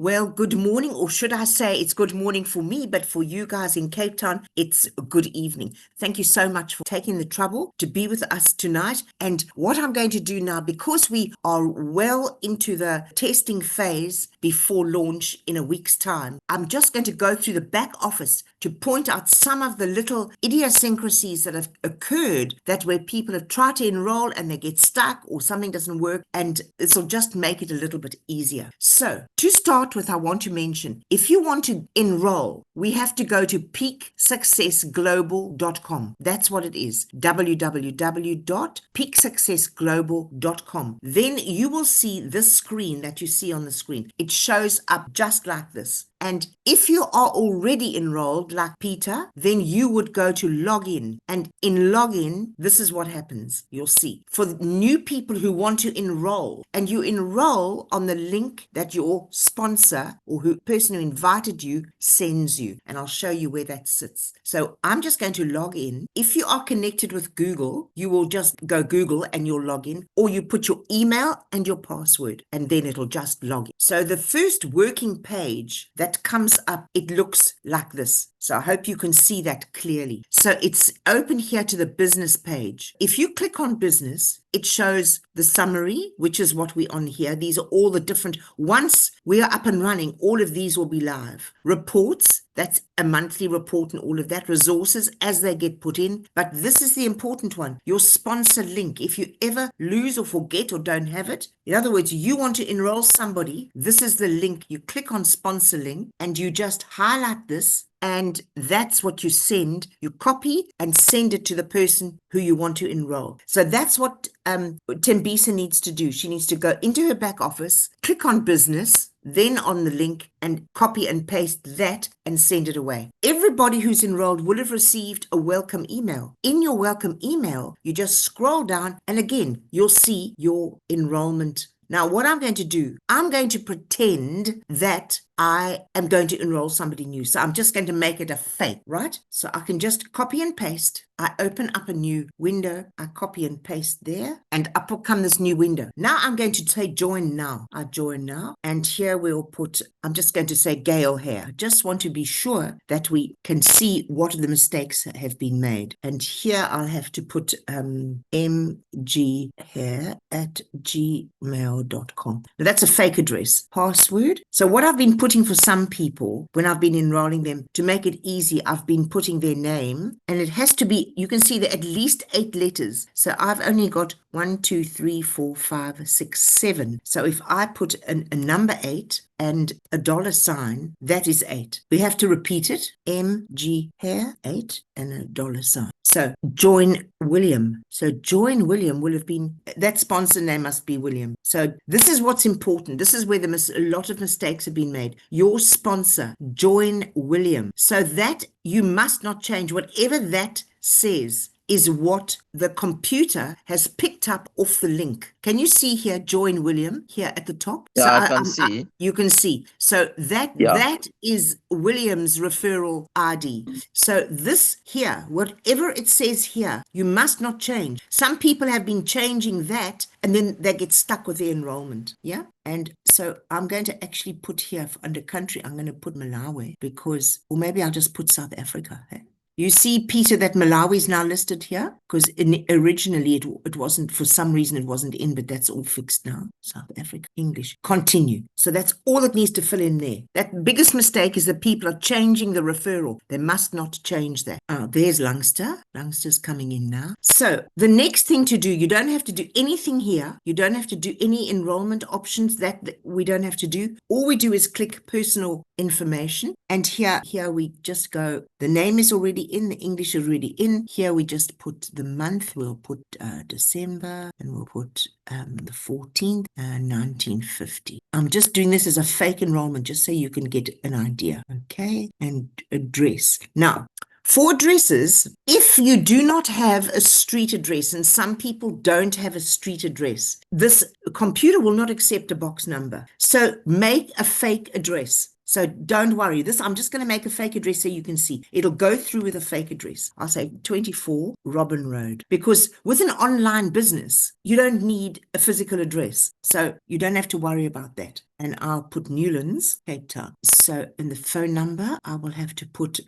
Well, good morning, or should I say it's good morning for me, but for you guys in Cape Town, it's good evening. Thank you so much for taking the trouble to be with us tonight. And what I'm going to do now, because we are well into the testing phase before launch in a week's time, I'm just going to go through the back office to point out some of the little idiosyncrasies that have occurred, that where people have tried to enroll and they get stuck or something doesn't work, and this will just make it a little bit easier. So to start with, I want to mention, if you want to enroll, we have to go to peaksuccessglobal.com. That's what it is, www.peaksuccessglobal.com. Then you will see this screen that you see on the screen. It shows up just like this. And if you are already enrolled, like Peter, then you would go to login. And in login, this is what happens. You'll see. For new people who want to enroll, and you enroll on the link that your sponsor or person who invited you sends you. And I'll show you where that sits. So I'm just going to log in. If you are connected with Google, you will just go Google and you'll log in, or you put your email and your password, and then it'll just log in. So the first working page that comes up, it looks like this. So I hope you can see that clearly. So it's open here to the business page. If you click on business, it shows the summary, which is what we're on here. These are all the different, once we are up and running, all of these will be live. Reports, that's a monthly report and all of that. Resources as they get put in. But this is the important one, your sponsor link. If you ever lose or forget or don't have it, in other words, you want to enroll somebody, this is the link. You click on sponsor link and you just highlight this. And that's what you send. You copy and send it to the person who you want to enroll. So that's what Tembisa needs to do. She needs to go into her back office, click on business, then on the link, and copy and paste that and send it away. Everybody who's enrolled will have received a welcome email. In your welcome email, you just scroll down and again, you'll see your enrollment. Now, what I'm going to do, I'm going to pretend that I am going to enroll somebody new. So I'm just going to make it a fake, right? So I can just copy and paste. I open up a new window. I copy and paste there, and up will come this new window. Now I'm going to say join now. I join now. And here we'll put, I'm just going to say Gail here. I just want to be sure that we can see what the mistakes have been made. And here I'll have to put mghair@gmail.com. Now that's a fake address. Password. So what I've been putting for some people when I've been enrolling them to make it easy, I've been putting their name, and it has to be, you can see that at least 8 letters. So I've only got 1, 2, 3, 4, 5, 6, 7. So if I put a number 8 and a $sign, that is 8. We have to repeat it. MG Hair 8 and a $sign. So join William. So join William will have been, that sponsor name must be William. So this is what's important. This is where a lot of mistakes have been made. Your sponsor, join William. So that you must not change. Whatever that says is what the computer has picked up off the link. Can you see here, join William, here at the top? Yeah, So I can see. you can see. So that is William's referral ID. So this here, whatever it says here, you must not change. Some people have been changing that and then they get stuck with their enrollment. Yeah. And so I'm going to actually put here under country, I'm going to put Malawi because, or maybe I'll just put South Africa. Hey? You see, Peter, that Malawi is now listed here because originally it wasn't, for some reason it wasn't in, but that's all fixed now. South Africa, English, continue. So that's all that needs to fill in there. That biggest mistake is that people are changing the referral. They must not change that. Oh, there's Lungster. Lungster's coming in now. So the next thing to do, you don't have to do anything here. You don't have to do any enrollment options that we don't have to do. All we do is click personal information. And here we just go, the name is already in, the English is already in. Here we just put the month, we'll put December, and we'll put the 14th, 1950. I'm just doing this as a fake enrollment, just so you can get an idea, okay? And address. Now, for addresses, if you do not have a street address, and some people don't have a street address, this computer will not accept a box number. So make a fake address. So don't worry. I'm just going to make a fake address so you can see. It'll go through with a fake address. I'll say 24 Robin Road, because with an online business, you don't need a physical address. So you don't have to worry about that. and I'll put Newlands, Cape Town. So in the phone number, I will have to put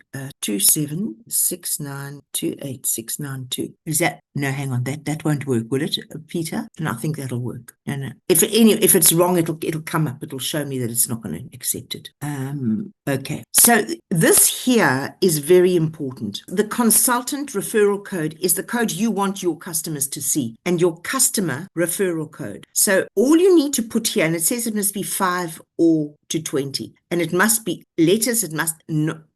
2769286992. Is that, no, hang on, that won't work, will it, Peter? And I think that'll work. No. If it's wrong, it'll come up. It'll show me that it's not going to accept it. Okay. So this here is very important. The consultant referral code is the code you want your customers to see, and your customer referral code. So all you need to put here, and it says it must be 5 or to 20, and it must be letters. It must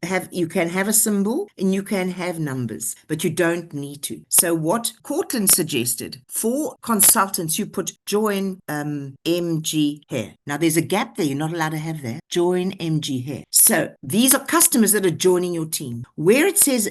have, you can have a symbol and you can have numbers, but you don't need to. So what Cortland suggested for consultants, you put join MG Hair. Now there's a gap there. You're not allowed to have that. Join MG Hair. So these are customers that are joining your team. Where it says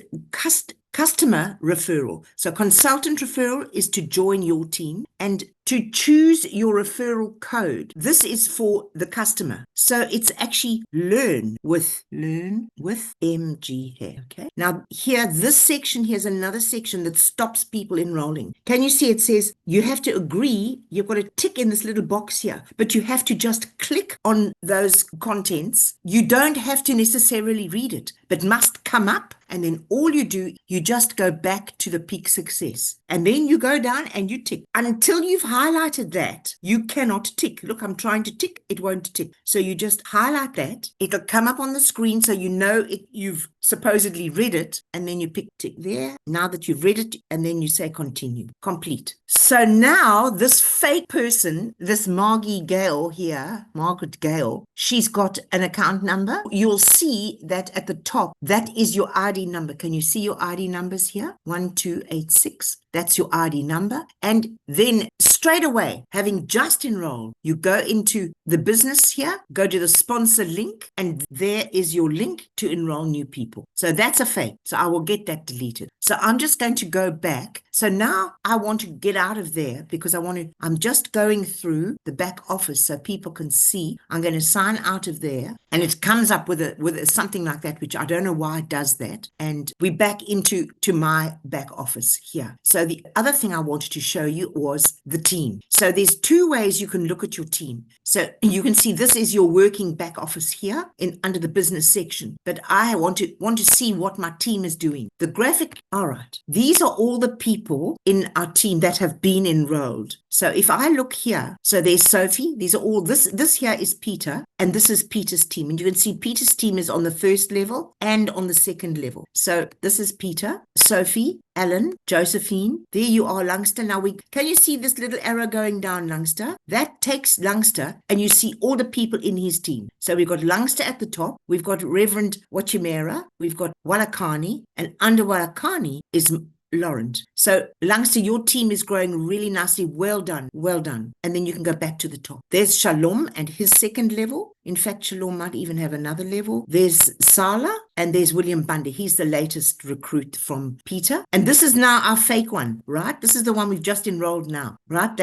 customer referral. So consultant referral is to join your team, and to choose your referral code. This is for the customer. So it's actually learn with MG Hair. Okay. Now here, this section, here's another section that stops people enrolling. Can you see it says you have to agree, you've got a tick in this little box here, but you have to just click on those contents. You don't have to necessarily read it, but must come up. And then all you do, you just go back to the peak success. And then you go down and you tick. Until you've highlighted that, you cannot tick. Look, I'm trying to tick. It won't tick. So you just highlight that. It'll come up on the screen so you know you've supposedly read it. And then you pick tick there. Now that you've read it, and then you say continue, complete. So now this fake person, this Margaret Gale here, Margaret Gale, she's got an account number. You'll see that at the top, that is your ID number. Can you see your ID numbers here? 1286. That's your ID number. And then straight away, having just enrolled, you go into the business here, go to the sponsor link, and there is your link to enroll new people. So that's a fake. So I will get that deleted. So I'm just going to go back. So now I want to get out of there because I'm just going through the back office so people can see. I'm going to sign out of there, and it comes up with something like that, which I don't know why it does that. And we're back into my back office here. So the other thing I wanted to show you was the team. So there's two ways you can look at your team. So you can see this is your working back office here under the business section. But I want to see what my team is doing. The graphic, all right. These are all the people in our team that have been enrolled. So if I look here, so there's Sophie. These are all, this here is Peter, and this is Peter's team. And you can see Peter's team is on the first level and on the second level. So this is Peter, Sophie, Alan, Josephine. There you are, Lungster. Now can you see this little arrow going down, Lungster? That takes Lungster, and you see all the people in his team. So we've got Lungster at the top. We've got Reverend Wachimera. We've got Walakani, and under Walakani is Laurent. So Lungster, your team is growing really nicely. Well done. Well done. And then you can go back to the top. There's Shalom and his second level. In fact, Shalom might even have another level. There's Sala, and there's William Bundy. He's the latest recruit from Peter. And this is now our fake one, right? This is the one we've just enrolled now, right?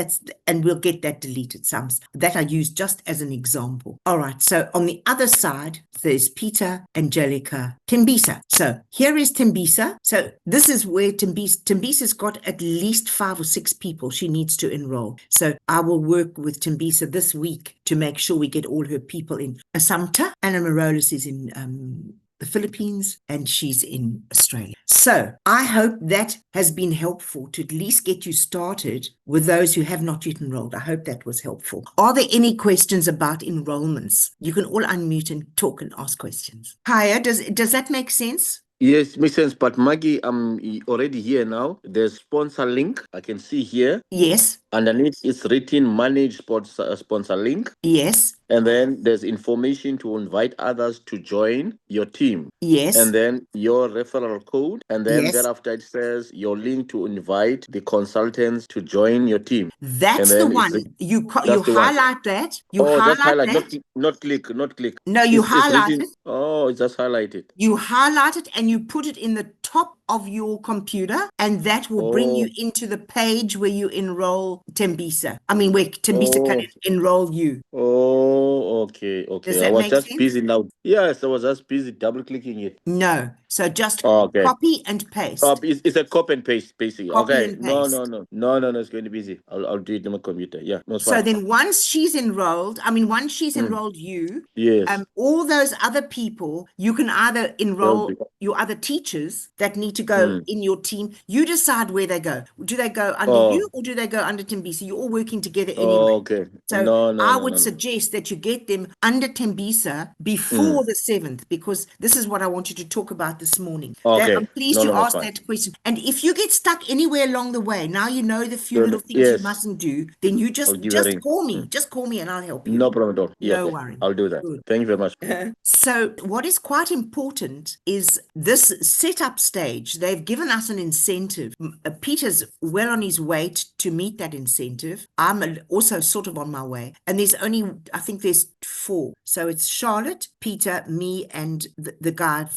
And we'll get that deleted. Some that I use just as an example. All right. So on the other side, there's Peter, Angelica, Tembisa. So here is Tembisa. So this is where Tembisa's got at least 5 or 6 people she needs to enroll. So I will work with Tembisa this week to make sure we get all her people in. Assumpta, Anna Marolis is in the Philippines, and she's in Australia. So I hope that has been helpful to at least get you started with those who have not yet enrolled. I hope that was helpful. Are there any questions about enrollments? You can all unmute and talk and ask questions. Kaya, does that make sense? Yes, makes sense. But Maggie, I'm already here now. There's sponsor link I can see here. Yes. Underneath it's written manage sponsor link. Yes. And then there's information to invite others to join your team. Yes. And then your referral code. And then Yes. thereafter it says your link to invite the consultants to join your team. That's the one. You highlight that. Just highlight, not click. No, you highlight it. Oh, it's just highlighted. You highlight it and you put it in the top of your computer, and that will bring you into the page where you enroll Tembisa. I mean, where Tembisa can enroll you. Oh, okay. Does that I was make just sense? busy now. Yes, I was just busy double clicking it. No. So just Okay. copy and paste. It's a copy and paste, basically. Copy Okay. and No, paste. no. It's going to be easy. I'll do it on my computer. Yeah. No, it's So fine. then once she's enrolled, enrolled you, Yes. all those other people, you can either enroll Okay. your other teachers that need to go in your team. You decide where they go. Do they go under you or do they go under Tembisa? You're all working together anyway. Okay. So No. I would suggest that you get them under Tembisa before the 7th, because this is what I want you to talk about this morning. Okay. I'm pleased you No, that's asked fine. that question. And if you get stuck anywhere along the way, now you know the few Then, little things you yes. mustn't do, then you I'll give a ring. call me. Just call me and I'll help you. No problem at all. Yeah, No okay. worry. I'll do that. Good. Thank you very much. So what is quite important is this setup stage. They've given us an incentive. Peter's well on his way to meet that incentive. I'm also sort of on my way. And I think there's 4. So it's Charlotte, Peter, me, and the guy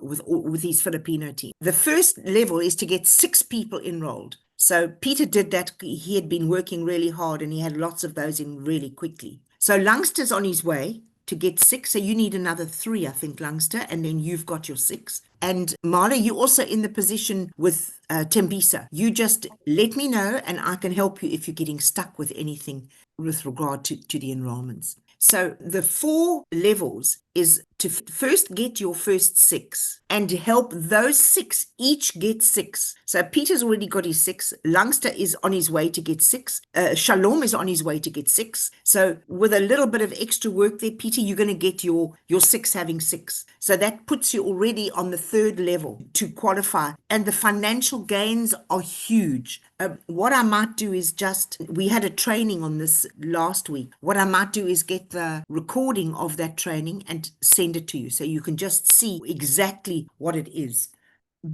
with his Filipino team. The first level is to get 6 people enrolled. So Peter did that. He had been working really hard and he had lots of those in really quickly. So Lungster's on his way to get 6. So you need another 3, I think, Lungster, and then you've got your 6. And Marla, you're also in the position with Tembisa. You just let me know and I can help you if you're getting stuck with anything with regard to the enrollments. So the 4 levels is to first get your first 6 and help those 6 each get 6. So Peter's already got his 6. Lungster is on his way to get 6. Shalom is on his way to get 6. So with a little bit of extra work there, Peter, you're going to get your 6 having 6. So that puts you already on the 3rd level to qualify. And the financial gains are huge. What I might do is we had a training on this last week. What I might do is get the recording of that training and send it to you so you can just see exactly what it is.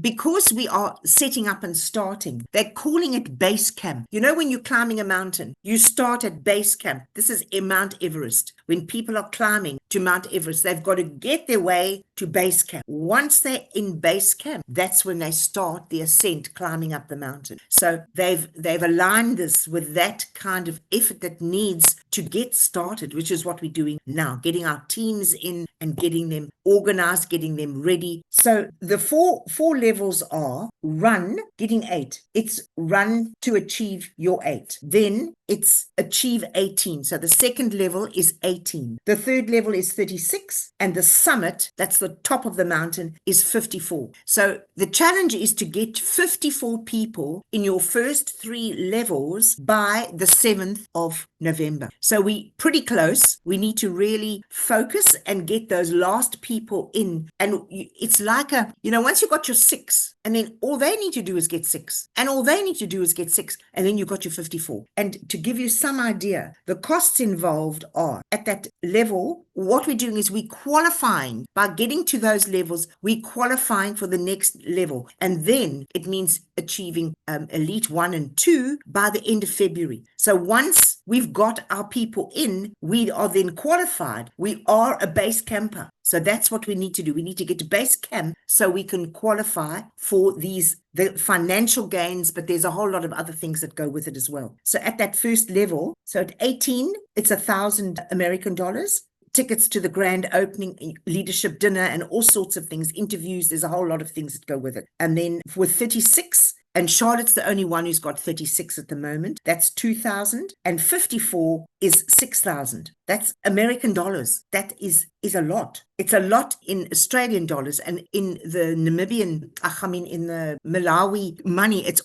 Because we are setting up and starting, they're calling it base camp. You know, when you're climbing a mountain, you start at base camp. This is Mount Everest. When people are climbing to Mount Everest, they've got to get their way to base camp. Once they're in base camp, that's when they start the ascent, climbing up the mountain. So they've aligned this with that kind of effort that needs to get started, which is what we're doing now, getting our teams in and getting them organized, getting them ready. So the four levels are run, getting 8. It's run to achieve your 8. Then it's achieve 18. So the second level is 18. The third level is 36. And the summit, that's the top of the mountain, is 54. So the challenge is to get 54 people in your first 3 levels by the 7th of November. So we pretty close. We need to really focus and get those last people in. And it's like once you've got your 6, and then all they need to do is get 6, and all they need to do is get 6, and then you've got your 54. And to give you some idea, the costs involved are at that level. What we're doing is we're qualifying. By getting to those levels, we're qualifying for the next level. And then it means achieving Elite 1 and 2 by the end of February. So once we've got our people in, we are then qualified. We are a base camper. So that's what we need to do. We need to get to base camp so we can qualify for the financial gains, but there's a whole lot of other things that go with it as well. So at that first level, so at 18, it's $1,000 American dollars. Tickets to the grand opening, leadership dinner, and all sorts of things, interviews. There's a whole lot of things that go with it. And then with 36, and Charlotte's the only one who's got 36 at the moment, that's 2,000, and 54 is 6,000. That's American dollars. That is a lot. It's a lot in Australian dollars, and in the in the Malawi money, it's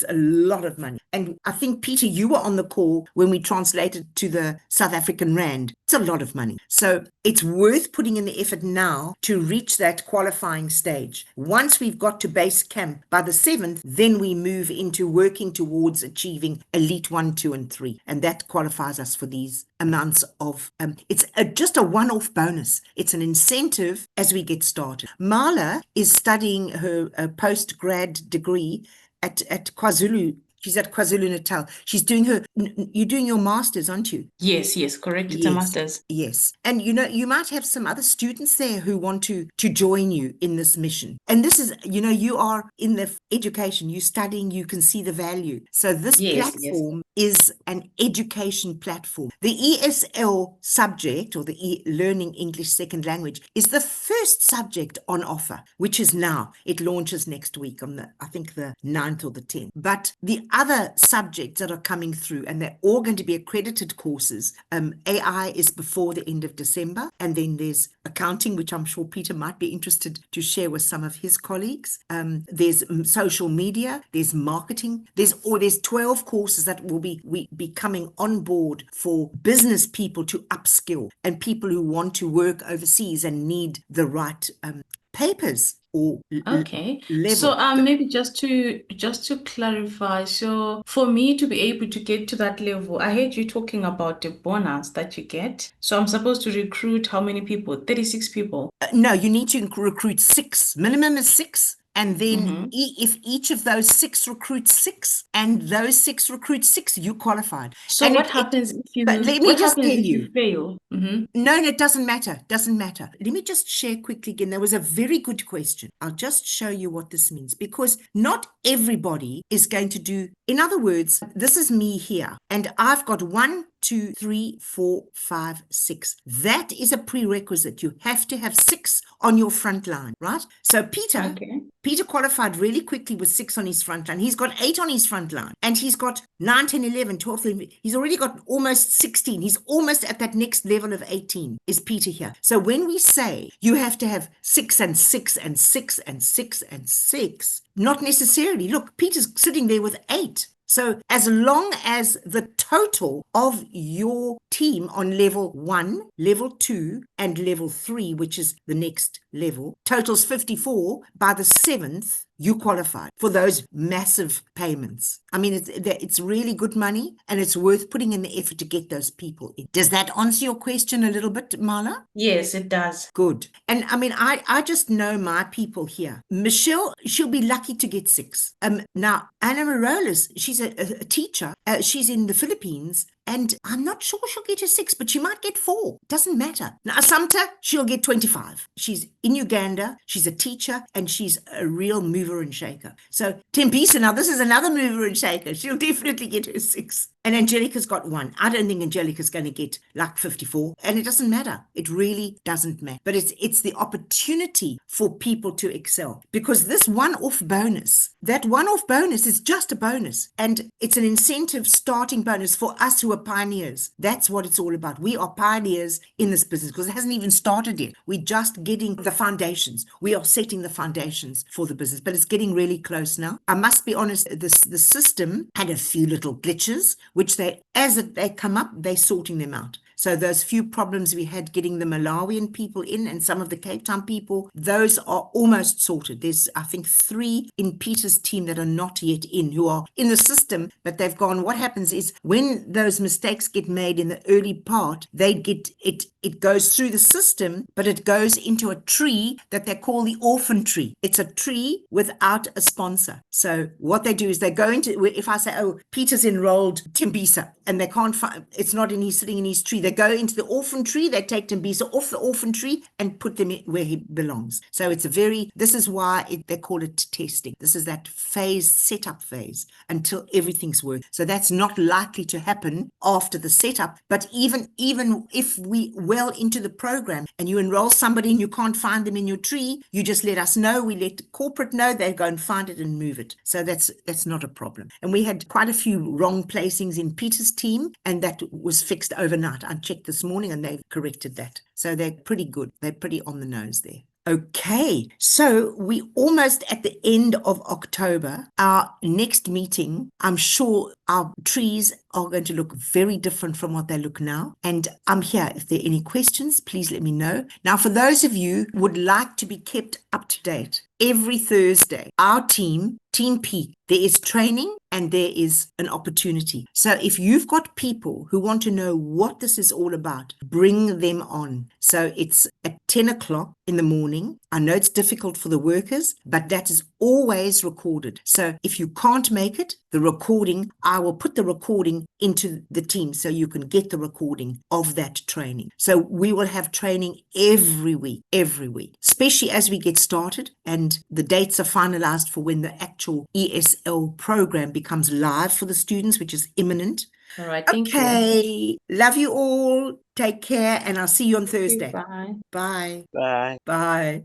a lot of money. And I think, Peter, you were on the call when we translated to the South African rand. It's a lot of money. So it's worth putting in the effort now to reach that qualifying stage. Once we've got to base camp by the 7th, then we move into working towards achieving Elite 1, 2, and 3. And that qualifies us for these amounts of, it's just a one-off bonus. It's an incentive as we get started. Marla is studying her post-grad degree at KwaZulu She's at KwaZulu-Natal. She's doing you're doing your master's, aren't you? Yes, correct. It's a Yes, master's. yes. And you might have some other students there who want to join you in this mission. And this is, you are in the education, you're studying, you can see the value. So this Yes. platform is an education platform. The ESL subject, or the Learning English Second Language, is the first subject on offer, which is now. It launches next week on I think the 9th or the 10th. But the other subjects that are coming through, and they're all going to be accredited courses. AI is before the end of December, and then there's accounting, which I'm sure Peter might be interested to share with some of his colleagues. There's social media, there's marketing, there's 12 courses that will be coming on board for business people to upskill, and people who want to work overseas and need the right papers or Okay. level. So maybe just to clarify, so for me to be able to get to that level, I heard you talking about the bonus that you get. So I'm supposed to recruit how many people? 36 people. No, you need to recruit 6. Minimum is 6. And then if each of those 6 recruits 6, and those 6 recruit 6, you qualified. So and what happens if you? But let me What just happens tell if you. you fail? No, it doesn't matter. Doesn't matter. Let me just share quickly again. There was a very good question. I'll just show you what this means, because not everybody is going to do. In other words, this is me here, and I've got 1, 2, 3, 4, 5, 6. That is a prerequisite. You have to have 6 on your front line, right? So Peter qualified really quickly with 6 on his front line. He's got 8 on his front line, and he's got 9, 10, 11, 12, 13. He's already got almost 16. He's almost at that next level of 18 is Peter here. So when we say you have to have 6 and 6 and 6 and 6 and 6, not necessarily. Look, Peter's sitting there with 8. So as long as the total of your team on level 1, level 2, and level 3, which is the next level, totals 54, by the 7th, you qualify for those massive payments. I mean, it's really good money, and it's worth putting in the effort to get those people in. Does that answer your question a little bit, Marla? Yes, it does. Good. And I mean, I just know my people here. Michelle, she'll be lucky to get 6. Now, Anna Marolis, she's a teacher. She's in the Philippines. And I'm not sure she'll get a 6, but she might get 4. Doesn't matter. Now, Assumpta, she'll get 25. She's in Uganda. She's a teacher, and she's a real mover and shaker. So Tempisa, now this is another mover and shaker. She'll definitely get her 6. And Angelica's got 1. I don't think Angelica's going to get like 54. And it doesn't matter. It really doesn't matter. But it's the opportunity for people to excel. Because this one-off bonus, that one-off bonus is just a bonus. And it's an incentive starting bonus for us who are pioneers. That's what it's all about. We are pioneers in this business because it hasn't even started yet. We're just getting the foundations. We are setting the foundations for the business, but it's getting really close now. I must be honest, the system had a few little glitches, which as they come up, they're sorting them out. So those few problems we had getting the Malawian people in and some of the Cape Town people, those are almost sorted. There's, I think, 3 in Peter's team that are not yet in, who are in the system, but they've gone. What happens is when those mistakes get made in the early part, they get it goes through the system, but it goes into a tree that they call the orphan tree. It's a tree without a sponsor. So what they do is they go into, if I say, oh, Peter's enrolled Tembisa, and they can't find, it's not in, he's sitting in his tree. They go into the orphan tree, they take Tembisa off the orphan tree and put them where he belongs. So it's this is why they call it testing. This is that phase, setup phase, until everything's worked. So that's not likely to happen after the setup. But even if we well into the program and you enroll somebody and you can't find them in your tree, you just let us know. We let corporate know. They go and find it and move it. So that's not a problem. And we had quite a few wrong placings in Peter's team, and that was fixed overnight. I checked this morning and they've corrected that. So they're pretty good. They're pretty on the nose there. Okay, so we almost at the end of October. Our next meeting, I'm sure our trees are going to look very different from what they look now. And I'm here. If there are any questions, please let me know. Now, for those of you who would like to be kept up to date, every Thursday, our team Team Peak. There is training and there is an opportunity. So if you've got people who want to know what this is all about, bring them on. So it's at 10 o'clock in the morning. I know it's difficult for the workers, but that is always recorded. So if you can't make it, the recording, I will put the recording into the team so you can get the recording of that training. So we will have training every week, especially as we get started and the dates are finalized for when the actual ESL program becomes live for the students, which is imminent. All right. Thank you. Okay. Love you all. Take care and I'll see you on Thursday. Bye. Bye. Bye. Bye.